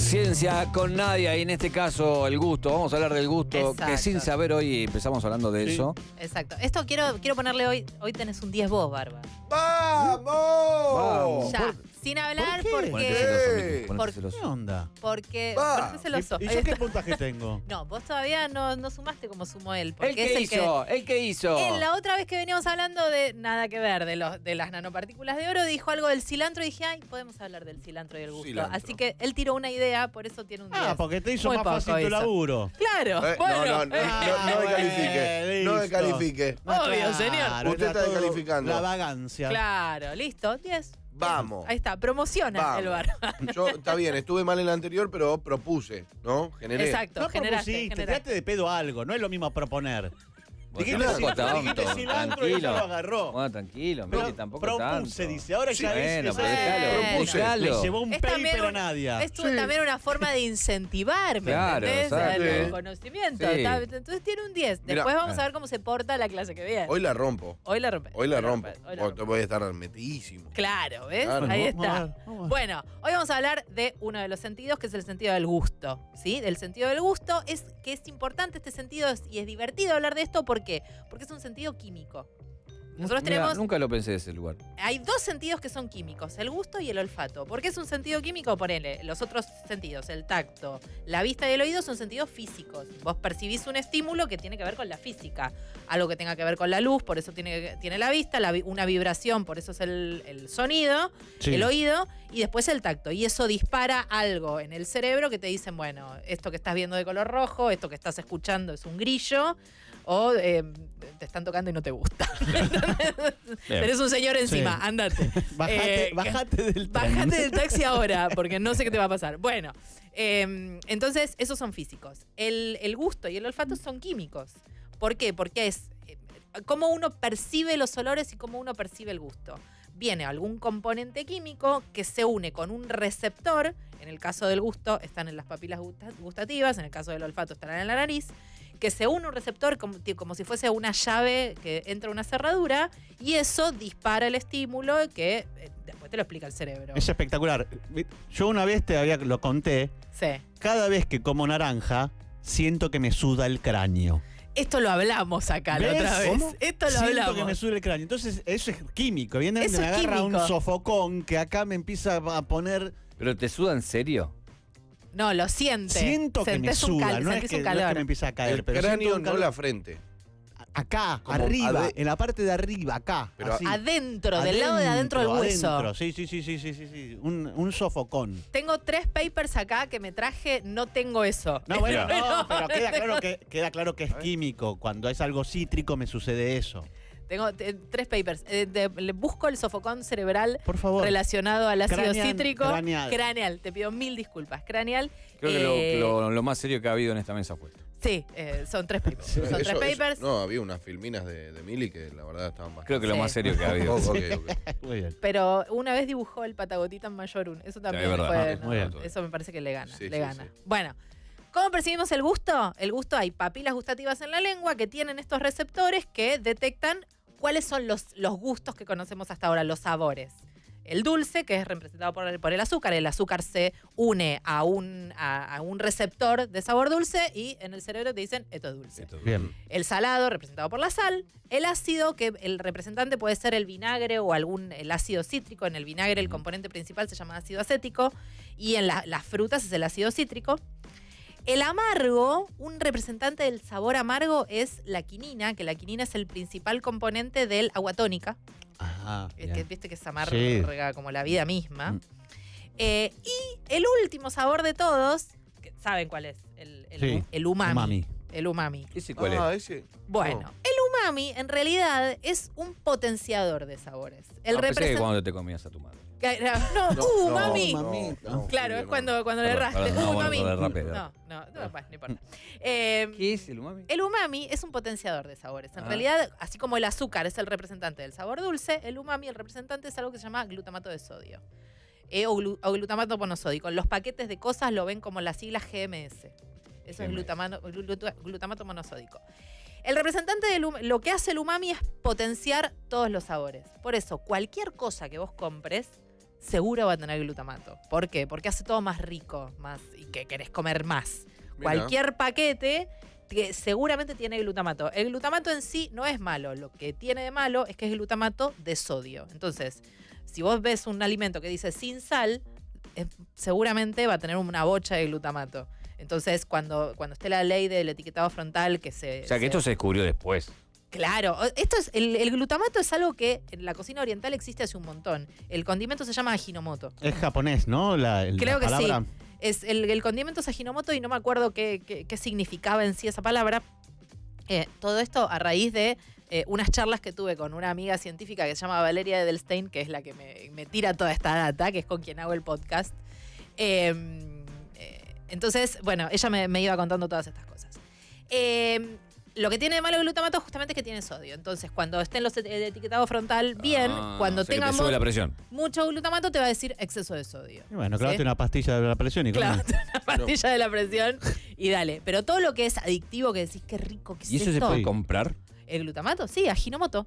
Ciencia con Nadia y en este caso el gusto. Vamos a hablar del gusto. Exacto. Que sin saber hoy empezamos hablando de eso. Exacto. Esto quiero ponerle hoy. Hoy tenés un 10 vos, Barba. ¡Vamos! Ya. Sin hablar ¿Por qué? Ponete porque. celoso, Miki, ponete Por- celoso. ¿Qué onda? Porque. Va. Ponete celoso. ¿Y Ahí yo qué está. puntaje tengo? No, vos todavía no sumaste como sumó él. Porque ¿El que es el hizo? ¿El que hizo? En la otra vez que veníamos hablando de nada que ver, de las nanopartículas de oro, dijo algo del cilantro y dije, ay, podemos hablar del cilantro y el gusto. Cilantro. Así que él tiró una idea, por eso tiene un 10. Porque te hizo Muy más poco fácil tu hizo. laburo. Claro, bueno. No descalifique. No descalifique. Obvio, señor. Usted está era todo descalificando. La vagancia. Claro, listo, 10. Vamos. Ahí está, promociona Vamos. el bar. Yo, está bien, estuve mal en la anterior, pero propuse, ¿no? Generé. Exacto, No generaste. propusiste, tiraste de pedo algo. No es lo mismo proponer. Vos Dijiste tampoco cilantro, tanto, dijiste cilantro y ella lo agarró. Bueno, tranquilo, Pero Miki, tampoco propuse, tanto. dice. Ahora Sí, ya bueno, es pero que déjalo, propuse. déjalo. le llevó un Es paper también a Nadia. Es también una forma de incentivar, ¿me Claro, entendés? exacto. El conocimiento. Sí. Entonces tiene un 10. Mirá. Después vamos a ver cómo se porta la clase que viene. Hoy la rompo. Hoy la rompe. Hoy la rompo. Hoy la rompe. Voy a estar metidísimo. Claro, ¿ves? Claro. Ahí Vamos a está. ver, vamos a ver. Bueno, hoy vamos a hablar de uno de los sentidos, que es el sentido del gusto. ¿Sí? Del sentido del gusto. Es que es importante este sentido y es divertido hablar de esto. ¿Por qué? Porque es un sentido químico. Nosotros Mira, tenemos. nunca lo pensé de ese lugar. Hay dos sentidos que son químicos, el gusto y el olfato. ¿Por qué es un sentido químico? Ponele, los otros sentidos, el tacto, la vista y el oído son sentidos físicos. Vos percibís un estímulo que tiene que ver con la física. Algo que tenga que ver con la luz, por eso tiene la vista, una vibración, por eso es el sonido, Sí. el oído, y después el tacto. Y eso dispara algo en el cerebro que te dicen, bueno, esto que estás viendo de color rojo, esto que estás escuchando es un grillo, o te están tocando y no te gusta. Tenés un señor encima, Sí. andate. Bájate del tren. Bájate del taxi ahora, porque no sé qué te va a pasar. Bueno, entonces esos son físicos. El gusto y el olfato son químicos. ¿Por qué? Porque es cómo uno percibe los olores y cómo uno percibe el gusto. Viene algún componente químico que se une con un receptor. En el caso del gusto están en las papilas gustativas, en el caso del olfato estarán en la nariz, que se une un receptor como si fuese una llave que entra a una cerradura y eso dispara el estímulo que después te lo explica el cerebro. Es espectacular. Yo una vez lo conté. Sí. Cada vez que como naranja, siento que me suda el cráneo. Esto lo hablamos acá la ¿Ves? otra vez. ¿Cómo? Esto lo Siento hablamos. que me sube el cráneo. Entonces, eso es químico. Evidentemente Eso me es agarra químico. un sofocón que acá me empieza a poner. ¿Pero te suda en serio? No, lo siente. Siento que me Sentís un suda. No es sentís que, un no es calor. que me empieza a caer. El pero cráneo, siento un no calor. la frente. Acá, Como arriba, en la parte de arriba, acá. Pero así. Adentro, del lado de adentro del hueso. Adentro. Sí. Un sofocón. Tengo 3 papers acá que me traje, no tengo eso. No, bueno, Mira. pero queda claro que es químico. Cuando es algo cítrico me sucede eso. Tengo 3 papers. Le busco el sofocón cerebral Por favor. relacionado al ácido Craneal, cítrico. craneal. Te pido 1000 disculpas. Craneal. Creo que lo más serio que ha habido en esta mesa fue esto. Sí, son 3 papers. Son 3 papers. No, había unas filminas de Mili que la verdad estaban bastante. Creo que lo Sí. más serio que ha habido. Ok. Muy bien. Pero una vez dibujó el Patagotita en Mayorun. Eso también es verdad. fue. Muy bien. Eso me parece que le gana. Sí, le sí, gana. sí. Bueno, ¿cómo percibimos el gusto? El gusto, hay papilas gustativas en la lengua que tienen estos receptores que detectan cuáles son los gustos que conocemos hasta ahora, los sabores. El dulce, que es representado por el azúcar. El azúcar se une a un receptor de sabor dulce y en el cerebro te dicen, esto es dulce. Bien. El salado, representado por la sal. El ácido, que el representante puede ser el vinagre o el ácido cítrico. En el vinagre el componente principal se llama ácido acético y en las frutas es el ácido cítrico. El amargo, un representante del sabor amargo es la quinina, que la quinina es el principal componente del agua tónica. Ajá. Que viste que es amarga Sí. como la vida misma. Y el último sabor de todos, ¿saben cuál es? Sí. El umami. Umami. El umami. ¿Ese cuál es? Ese. Bueno, No. el umami en realidad es un potenciador de sabores. El Pensé que representante. cuando te comías a tu madre. No, umami. no, Claro, es cuando le Perdón, erraste. perdón, no, Umami. bueno, derrapé. No, bueno, no importa. ¿Qué es el umami? El umami es un potenciador de sabores. En Ah. realidad, así como el azúcar es el representante del sabor dulce, el umami, el representante es algo que se llama glutamato de sodio. O glutamato monosódico. Los paquetes de cosas lo ven como las siglas GMS. Eso es glutamato monosódico. El representante lo que hace el umami es potenciar todos los sabores. Por eso, cualquier cosa que vos compres seguro va a tener glutamato. ¿Por qué? Porque hace todo más rico, más y que querés comer más. Mirá. Cualquier paquete que seguramente tiene glutamato. El glutamato en sí no es malo. Lo que tiene de malo es que es glutamato de sodio. Entonces, si vos ves un alimento que dice sin sal, seguramente va a tener una bocha de glutamato. Entonces, cuando esté la ley del etiquetado frontal que se... O sea, que esto se descubrió después. Claro, esto es el glutamato es algo que en la cocina oriental existe hace un montón. El condimento se llama Ajinomoto. Es japonés, ¿no? Creo que palabra. sí. El condimento es Ajinomoto y no me acuerdo qué significaba en sí esa palabra. Todo esto a raíz de unas charlas que tuve con una amiga científica que se llama Valeria Edelstein, que es la que me tira toda esta data, que es con quien hago el podcast. Entonces, bueno, ella me iba contando todas estas cosas. Lo que tiene de malo el glutamato justamente es que tiene sodio. Entonces, cuando esté en el etiquetado frontal bien, cuando o sea, que tenga te sube la presión. mucho glutamato, te va a decir exceso de sodio. Y bueno, clavate ¿Sí? una pastilla de la presión y comé. Clavate una pastilla de la presión y dale. Pero todo lo que es adictivo, que decís qué rico, qué es ¿Y eso se esto? puede comprar? El glutamato, sí, Ajinomoto.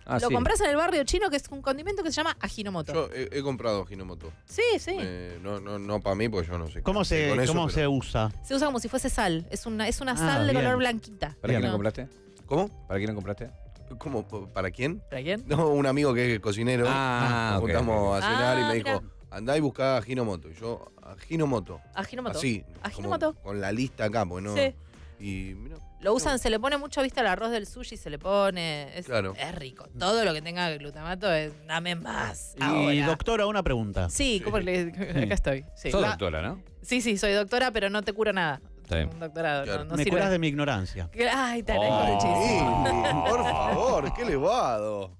Ah, Lo sí. compras en el barrio chino, que es un condimento que se llama Ajinomoto. Yo he comprado Ajinomoto. Sí, sí. No para mí, porque yo no sé. ¿Cómo qué hacer con eso, se pero- usa? Se usa como si fuese sal. Es una sal de bien. color blanquita. ¿Para quién Bien. lo compraste? ¿Cómo? ¿Para quién lo compraste? ¿Cómo? ¿Para quién? ¿Para quién? No, un amigo que es cocinero. Ah, Nos ok, juntamos ok. a cenar y Ah, me dijo, mira. andá y buscá Ajinomoto. Y yo, Ajinomoto. Ajinomoto. Así. Ajinomoto. como con la lista acá, porque no. Sí. Y mira. Lo usan, se le pone mucho, viste, al arroz del sushi, se le pone. Claro. Es rico. Todo lo que tenga glutamato es dame más. Y Ahora. doctora, una pregunta. Sí, ¿cómo acá estoy. Sí. Sos doctora, ¿no? Sí, soy doctora, pero no te curo nada. Está bien. Un doctorado, Claro. no Me sirve. curás de mi ignorancia. Ay, te Oh. agradezco muchísimo. Sí, por favor, qué elevado.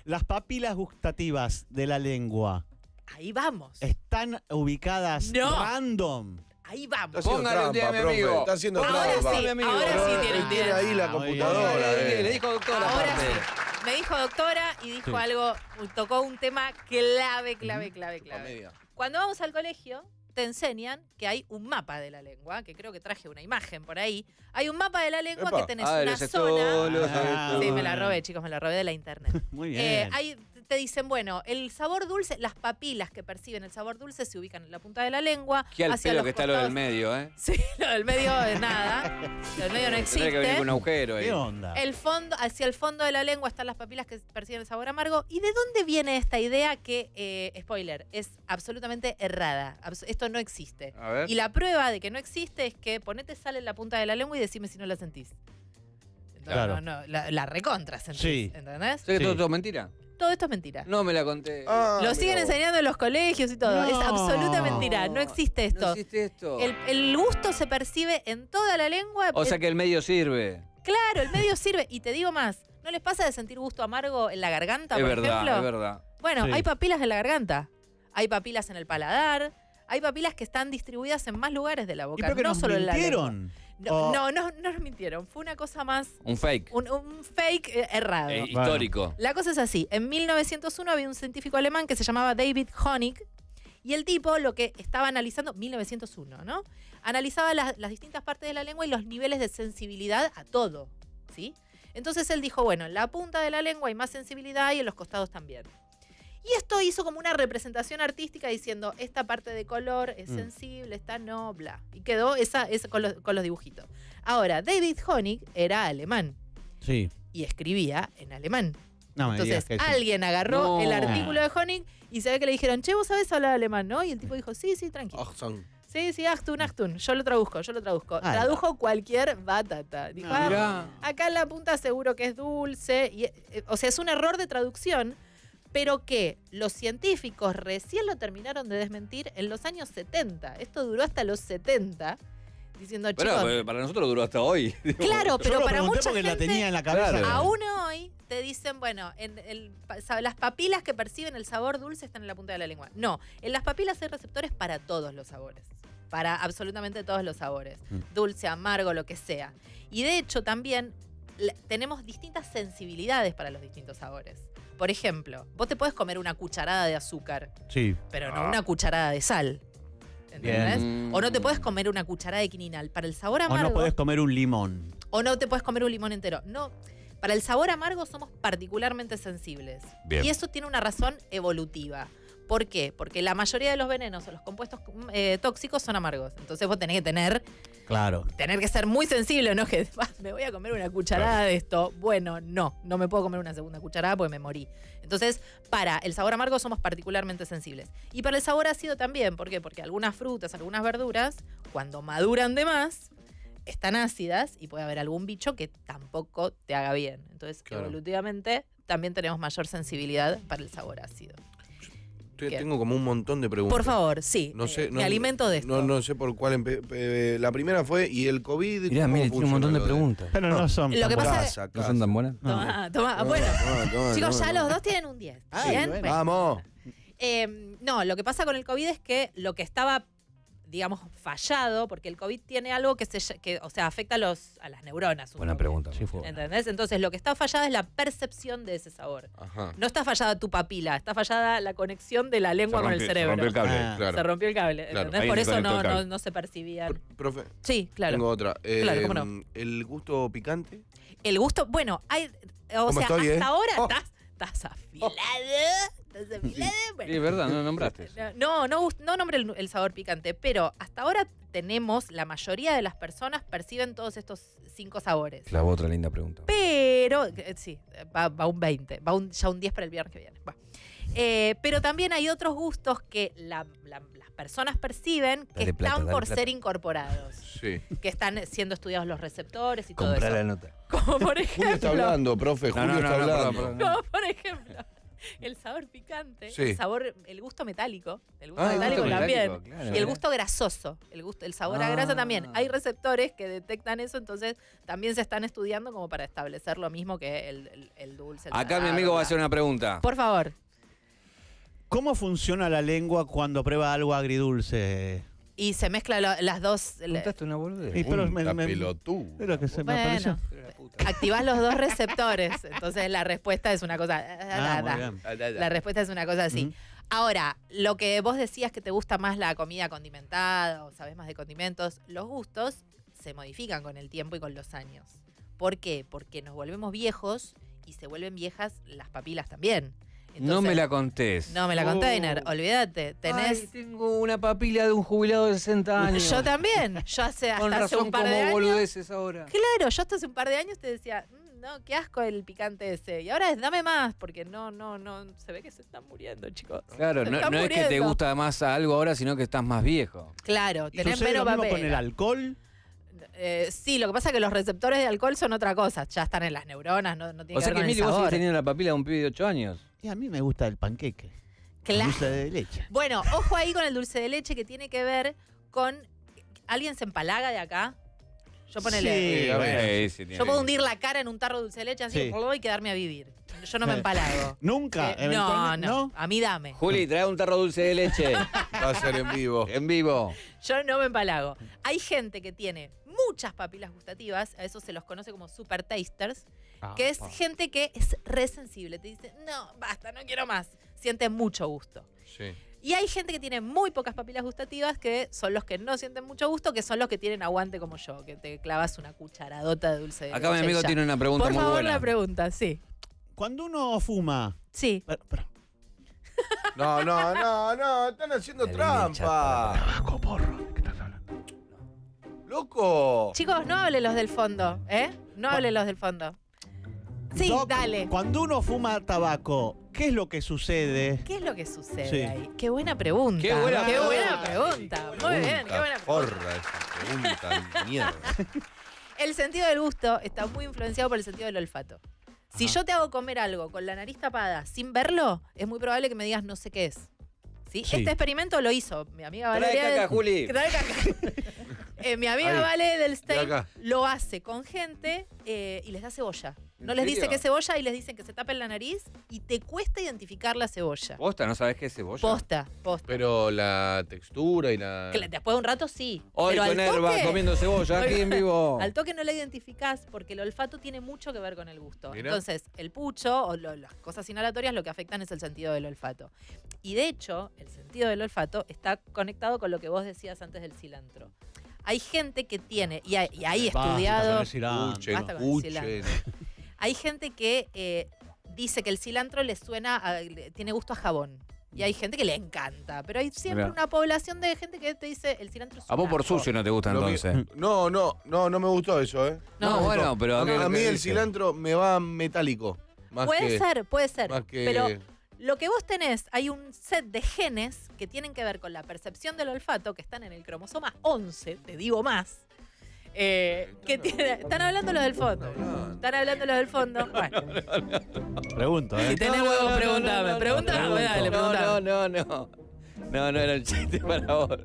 Las papilas gustativas de la lengua Ahí vamos. están ubicadas No. random. Ahí vamos. Está haciendo Póngale un día a trampa, mi amigo. profe. Está haciendo Ahora trampa. sí, mi amigo. ahora sí Él tiene tiene ahí la Ah, muy bien. computadora. Le dijo doctora. Ahora aparte. sí. Me dijo doctora y dijo Sí. algo, tocó un tema clave. Comedia. Cuando vamos al colegio, te enseñan que hay un mapa de la lengua, que creo que traje una imagen por ahí. Hay un mapa de la lengua Epa. que tenés Ah, una los zona. estolos, Ah, Sí, me la robé, chicos, me la robé de la internet. Muy bien. Ahí te dicen, bueno, el sabor dulce, las papilas que perciben el sabor dulce se ubican en la punta de la lengua. Qué al hacia pelo los que está lo del costados. medio, ¿eh? Sí, lo del medio es nada. Lo del medio no Tendría que venir con un existe. agujero ahí. ¿Qué onda? El fondo, hacia el fondo de la lengua están las papilas que perciben el sabor amargo. ¿Y de dónde viene esta idea que, spoiler, es absolutamente errada? Esto no existe. A ver. Y la prueba de que no existe es que ponete sal en la punta de la lengua y decime si no la sentís. Claro. No, la recontra sentís. Sí. ¿Entendés? ¿Sé que Sí. todo es mentira? Todo esto es mentira. No me la conté. Ah, Lo siguen mira vos. enseñando en los colegios y todo. Es No. absoluta mentira. No existe esto. No existe esto. El gusto se percibe en toda la lengua. O sea que el medio sirve. Claro, el medio sirve. Y te digo más, ¿no les pasa de sentir gusto amargo en la garganta, Es por verdad, ejemplo? es verdad. Bueno, Sí. hay papilas en la garganta, hay papilas en el paladar, hay papilas que están distribuidas en más lugares de la ¿Y boca, por qué no nos solo en la lengua. mintieron? No, O- no nos mintieron. Fue una cosa más, Un fake. un fake errado. Histórico. La cosa es así. En 1901 había un científico alemán que se llamaba David Honig. Y el tipo lo que estaba analizando, 1901, ¿no? Analizaba las distintas partes de la lengua y los niveles de sensibilidad a todo, ¿sí? Entonces él dijo, bueno, en la punta de la lengua hay más sensibilidad y en los costados también. Y esto hizo como una representación artística diciendo, esta parte de color es sensible, esta no, bla. Y quedó esa con los dibujitos. Ahora, David Honig era alemán Sí. y escribía en alemán. No me digas Entonces, que sí. alguien agarró No. el artículo de Honig y se ve que le dijeron, che, vos sabés hablar alemán, ¿no? Y el tipo dijo, sí, tranquilo. Achtung. Sí, Achtung, yo lo traduzco. Ah, Tradujo cualquier batata. Dijo, No. Mirá. acá en la punta seguro que es dulce. Y, o sea, es un error de traducción, pero que los científicos recién lo terminaron de desmentir en los años 70. Esto duró hasta los 70, diciendo, Pero chicos, para nosotros duró hasta hoy. claro, Yo pero lo para pregunté mucha porque la gente... tenía en la cabeza. Claro. Aún hoy te dicen, bueno, las papilas que perciben el sabor dulce están en la punta de la lengua. No, en las papilas hay receptores para todos los sabores. Para absolutamente todos los sabores. Dulce, amargo, lo que sea. Y de hecho también tenemos distintas sensibilidades para los distintos sabores. Por ejemplo, vos te podés comer una cucharada de azúcar, Sí. pero no una cucharada de sal. ¿Entendés? Bien. O no te podés comer una cucharada de quinina. Para el sabor O amargo... no podés comer un limón. O no te puedes comer un limón entero. No. Para el sabor amargo somos particularmente sensibles. Bien. Y eso tiene una razón evolutiva. ¿Por qué? Porque la mayoría de los venenos o los compuestos tóxicos son amargos. Entonces vos tenés que tener que ser muy sensible, ¿no? Que me voy a comer una cucharada de esto. Bueno, no me puedo comer una segunda cucharada porque me morí. Entonces, para el sabor amargo somos particularmente sensibles. Y para el sabor ácido también. ¿Por qué? Porque algunas frutas, algunas verduras, cuando maduran de más, están ácidas y puede haber algún bicho que tampoco te haga bien. Entonces, evolutivamente, también tenemos mayor sensibilidad para el sabor ácido. Tengo como un montón de preguntas. Por favor, sí. Me alimento de esto. No sé por cuál. La primera fue, ¿y el COVID? Mirá, mire, tiene un montón de preguntas. Pero no son Lo que tan pasa buenas. ¿No son tan buenas? Toma. Bueno, chicos, ya los dos tienen un 10. ¿Bien? bueno. Vamos. No, lo que pasa con el COVID es que lo que estaba, digamos, fallado, porque el COVID tiene algo que afecta a las neuronas. Buena pregunta. Sí, fue. ¿Entendés? Entonces, lo que está fallada es la percepción de ese sabor. Ajá. No está fallada tu papila, está fallada la conexión de la lengua con el cerebro. Se rompió el cable. Ah. Se rompió el cable. Claro. ¿Entendés? Ahí Por se eso conectó el cable. no se percibían. Profe, Sí, claro. tengo otra. Claro, ¿cómo no? El gusto picante. El gusto, bueno, ¿Cómo estoy, hasta ahora Oh. estás afilado. Estás afilado. Bueno. Sí, es verdad, no nombraste. No nombré el sabor picante, pero hasta ahora la mayoría de las personas perciben todos estos 5 sabores. Clavó otra linda pregunta. Pero, sí, va un 20, ya un 10 para el viernes que viene. Pero también hay otros gustos que las personas perciben que Dale plata, están dale por plata. ser incorporados, Sí. que están siendo estudiados los receptores y todo Comprá eso. la nota. Como por Julio está ejemplo, hablando, profe. Julio está hablando. perdón. como por ejemplo, el sabor picante, Sí. el gusto metálico, el gusto Ah, el metálico gusto también. metálico, claro, Y el gusto grasoso, el sabor a grasa también. Hay receptores que detectan eso, entonces también se están estudiando como para establecer lo mismo que el dulce. El Acá mi salado, amigo va a bla. hacer una pregunta. Por favor. ¿Cómo funciona la lengua cuando prueba algo agridulce? Y se mezclan las dos. Contaste una boludez. Y pero Punta me- pelotudo. Pero que se me apareció. Bueno, activás los dos receptores. Entonces la respuesta es una cosa. Muy bien. La respuesta es una cosa así. Ujú. Ahora, lo que vos decías que te gusta más la comida condimentada o sabés más de condimentos, los gustos se modifican con el tiempo y con los años. ¿Por qué? Porque nos volvemos viejos y se vuelven viejas las papilas también. No me la contés. No me la container, olvídate. Tenés. Ay, tengo una papila de un jubilado de 60 años. Yo también. Yo hasta Con hace razón un par de como años. boludeces ahora. Claro, yo hasta hace un par de años te decía, no, qué asco el picante ese. Y ahora es dame más, porque no, se ve que se están muriendo, chicos. Claro, Se no están es que te muriendo. gusta más algo ahora, sino que estás más viejo. Claro, ¿Y tenés sucede menos lo mismo papel. con el alcohol? Sí, lo que pasa es que los receptores de alcohol son otra cosa. Ya están en las neuronas, no tiene O sea que que ver con el Emilio, vos sabor. sigues teniendo la papila de un pibe de 8 años. Y a mí me gusta el panqueque. Claro. Dulce de leche. Bueno, ojo ahí con el dulce de leche que tiene que ver con... ¿Alguien se empalaga de acá? Yo ponele... Sí, a ver. Sí, Yo puedo hundir la cara en un tarro de dulce de leche así Sí. y quedarme a vivir. Yo no me empalago. Nunca, No, eventualmente, no, a mí dame. Juli, trae un tarro dulce de leche. Va a ser en vivo. En vivo. Yo no me empalago. Hay gente que tiene muchas papilas gustativas, a eso se los conoce como super tasters, que es gente que es re sensible. Te dice, no, basta, no quiero más. Siente mucho gusto. Sí. Y hay gente que tiene muy pocas papilas gustativas, que son los que no sienten mucho gusto, que son los que tienen aguante como yo, que te clavas una cucharadota de dulce de Acá mi leche y amigo ya. tiene una pregunta Por muy favor, buena. la pregunta, sí. Cuando uno fuma... Sí. No, están haciendo La trampa. Tabaco, porro, ¿de qué estás hablando? Loco. Chicos, no hable los del fondo, ¿eh? No hable los del fondo. Sí, Doc, dale. Cuando uno fuma tabaco, ¿qué es lo que sucede? ¿Qué es lo que sucede Sí. ahí? Qué buena pregunta. Qué buena pregunta. Muy bien, qué buena pregunta. Porra esa pregunta de mierda. El sentido del gusto está muy influenciado por el sentido del olfato. Si yo te hago comer algo con la nariz tapada sin verlo, es muy probable que me digas no sé qué es. ¿Sí? Sí. Este experimento lo hizo mi amiga Trae Valeria. caca, Juli. Trae caca. Mi amiga Ahí. Vale del Stein De acá. lo hace con gente y les da cebolla. No ¿En les dice serio? que es cebolla y les dicen que se tapen la nariz y te cuesta identificar la cebolla. ¿Posta? ¿No sabes qué es cebolla? Posta. Pero la textura y la. Que después de un rato sí. Hoy pero con al Herba toque- comiendo cebolla aquí en vivo. Al toque no la identificás porque el olfato tiene mucho que ver con el gusto. Mirá. Entonces, el pucho o las cosas inhalatorias lo que afectan es el sentido del olfato. Y de hecho, el sentido del olfato está conectado con lo que vos decías antes del cilantro. Hay gente que tiene, y hay Basta estudiado, con el cilantro. Escuchen, Basta con el escuchen. hay gente que dice que el cilantro le suena, tiene gusto a jabón. Y hay gente que le encanta, pero hay siempre Mirá. una población de gente que te dice el cilantro es A vos un por asco. sucio no te gusta Lo mi- entonces. No me gustó eso, ¿eh? No, No, me bueno, gustó. pero a mí el dice? cilantro me va metálico. Puede ser, Más que... pero lo que vos tenés, hay un set de genes que tienen que ver con la percepción del olfato, que están en el cromosoma 11, te digo más. Están hablando los del fondo. Están hablando los del fondo. Bueno, Pregunto, si tenés huevos, pregúntame. Pregúntame, dale, pregúntame. No, era el chiste para vos.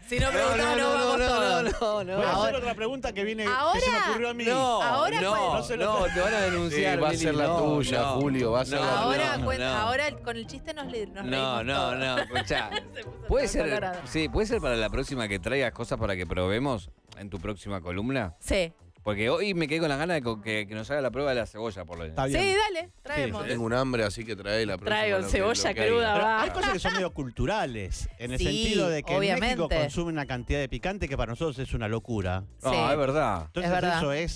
Si no preguntás, no vamos todos. Voy a hacer otra pregunta que viene Ahora- que se me ocurrió a mí. Ahora no, cuál- no, te van a Sí, denunciar. va a Mili, ser la no, tuya, no. Julio, va a ser la Ahora, tuya. ahora con el chiste nos No, reímos no, todos. no, escuchá. Se puso ¿Puede todo ser, colorado. sí, puede ser para la próxima que traigas cosas para que probemos en tu próxima columna? Sí. Porque hoy me quedé con las ganas de que nos haga la prueba de la cebolla, por lo menos. Está bien. Sí, dale, traemos. Tengo un hambre, así que trae la próxima. Traigo lo que- cebolla lo que haya. cruda, Pero va. hay cosas que son medio culturales, en el Sí, sentido de que obviamente. en México consumen una cantidad de picante que para nosotros es una locura. No, Sí. es verdad. Entonces es verdad. eso es...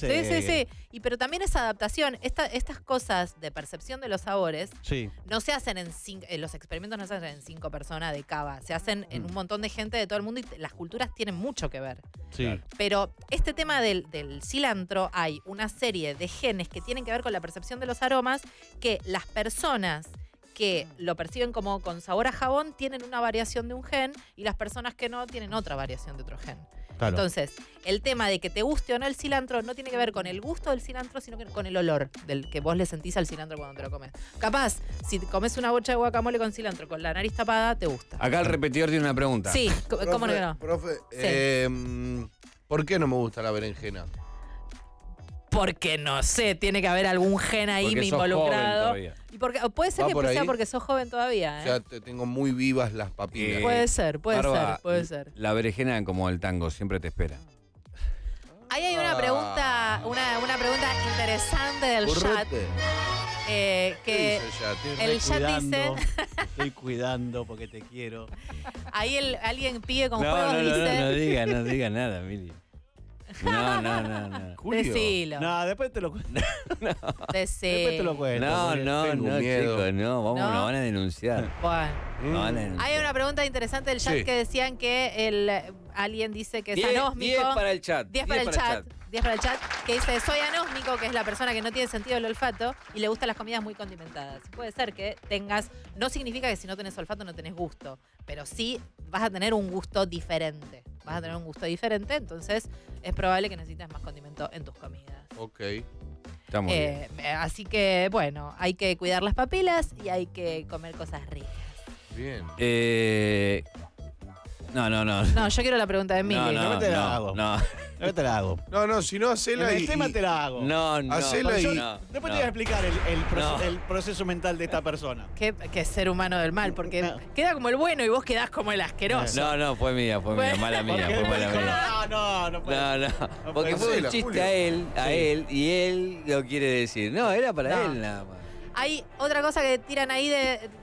Sí. Pero también es adaptación. Estas cosas de percepción de los sabores Sí. no se hacen los experimentos no se hacen en 5 personas de cava. Se hacen en un montón de gente de todo el mundo y las culturas tienen mucho que ver. Sí. Pero este tema del cilantro, hay una serie de genes que tienen que ver con la percepción de los aromas que las personas que lo perciben como con sabor a jabón tienen una variación de un gen y las personas que no tienen otra variación de otro gen. Claro. Entonces, el tema de que te guste o no el cilantro no tiene que ver con el gusto del cilantro, sino que con el olor del que vos le sentís al cilantro cuando te lo comes. Capaz, si comes una bocha de guacamole con cilantro con la nariz tapada, te gusta. Acá el repetidor tiene una pregunta. Sí, ¿cómo no? Profe, Sí. ¿por qué no me gusta la berenjena? Porque no sé, tiene que haber algún gen ahí Porque sos joven involucrado. todavía. Y porque, puede ser ¿Va que por sea ahí? porque sos joven todavía. O ¿eh? sea, tengo muy vivas las papilas. Puede ser, puede Barba, ser. La berenjena, como el tango, siempre te espera. Ahí hay una pregunta, una pregunta interesante del chat. Burrete. Que ¿Qué dice el chat? el chat dice, Estoy cuidando porque te quiero. ahí alguien pide con juegos dice, no diga nada, Mili. No. Julio. decilo, No, después te lo cuento. Después te lo decilo. cuento. No, tengo no, miedo. chicos, no, vamos, ¿No? nos van a denunciar. Bueno. Nos van a denunciar. Hay una pregunta interesante del chat Sí. que decían que alguien dice que es 10 anósmico. para el chat. 10 para el chat. 10 para el chat. Que dice, soy anósmico, que es la persona que no tiene sentido del olfato y le gustan las comidas muy condimentadas. Puede ser que tengas, no significa que si no tenés olfato no tenés gusto, pero sí vas a tener un gusto diferente. Vas a tener un gusto diferente, entonces es probable que necesites más condimento en tus comidas. Ok. Está muy bien. Así que, bueno, hay que cuidar las papilas y hay que comer cosas ricas. Bien. No. No, yo quiero la pregunta de Emilio. no te la hago. No, Después te la hago. No, si no, hacela En y... el tema te la hago. no. Hacela y- no, Después no. te voy a explicar No. el proceso mental de esta persona. Que ser humano del mal, porque No. queda como el bueno y vos quedás como el asqueroso. No, fue mía, mala mía, Porque fue mala después dijo, mía. no puede. No, porque puede fue un ser. chiste Julio. a él, y él lo quiere decir. No, era para No. él nada más. Hay otra cosa que tiran ahí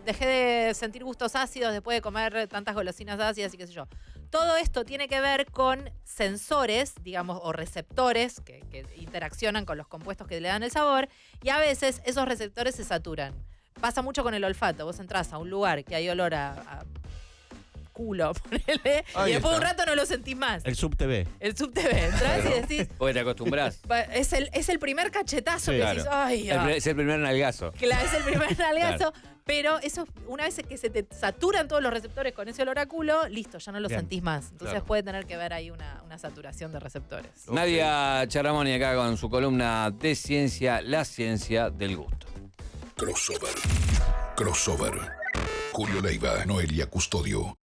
dejé de sentir gustos ácidos después de comer tantas golosinas ácidas y qué sé yo. Todo esto tiene que ver con sensores, digamos, o receptores que interaccionan con los compuestos que le dan el sabor y a veces esos receptores se saturan. Pasa mucho con el olfato. Vos entras a un lugar que hay olor a culo, ponele, Ahí y después de un está. rato no lo sentís más. El sub TV. El subtv, entras y decís, Porque te acostumbras. es el primer cachetazo Sí, que claro. decís, ay, ay. Es el primer nalgazo. Claro, es el primer nalgazo, pero eso, una vez que se te saturan todos los receptores con ese olor a culo, listo, ya no lo Bien. sentís más. Entonces Claro. puede tener que ver ahí una saturación de receptores. Ok. Nadia Charamoni acá con su columna de ciencia, la ciencia del gusto. Crossover. Julio Leiva, Noelia Custodio.